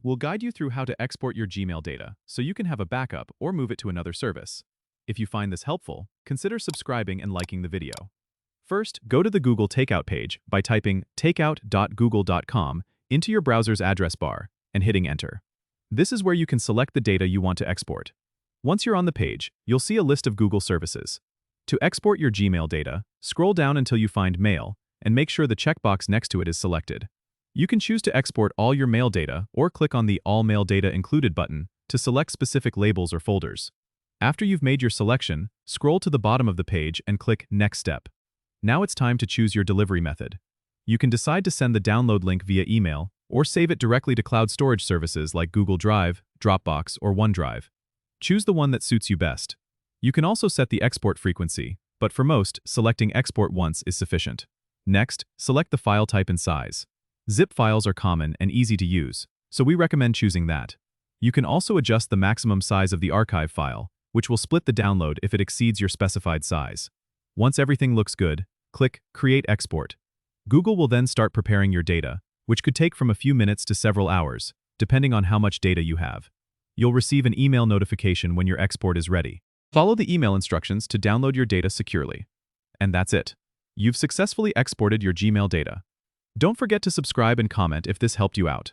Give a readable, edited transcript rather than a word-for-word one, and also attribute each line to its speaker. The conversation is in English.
Speaker 1: We'll guide you through how to export your Gmail data so you can have a backup or move it to another service. If you find this helpful, consider subscribing and liking the video. First, go to the Google Takeout page by typing takeout.google.com into your browser's address bar and hitting Enter. This is where you can select the data you want to export. Once you're on the page, you'll see a list of Google services. To export your Gmail data, scroll down until you find Mail and make sure the checkbox next to it is selected. You can choose to export all your mail data or click on the All Mail Data Included button to select specific labels or folders. After you've made your selection, scroll to the bottom of the page and click Next Step. Now it's time to choose your delivery method. You can decide to send the download link via email or save it directly to cloud storage services like Google Drive, Dropbox, or OneDrive. Choose the one that suits you best. You can also set the export frequency, but for most, selecting Export Once is sufficient. Next, select the file type and size. Zip files are common and easy to use, so we recommend choosing that. You can also adjust the maximum size of the archive file, which will split the download if it exceeds your specified size. Once everything looks good, click Create Export. Google will then start preparing your data, which could take from a few minutes to several hours, depending on how much data you have. You'll receive an email notification when your export is ready. Follow the email instructions to download your data securely. And that's it. You've successfully exported your Gmail data. Don't forget to subscribe and comment if this helped you out.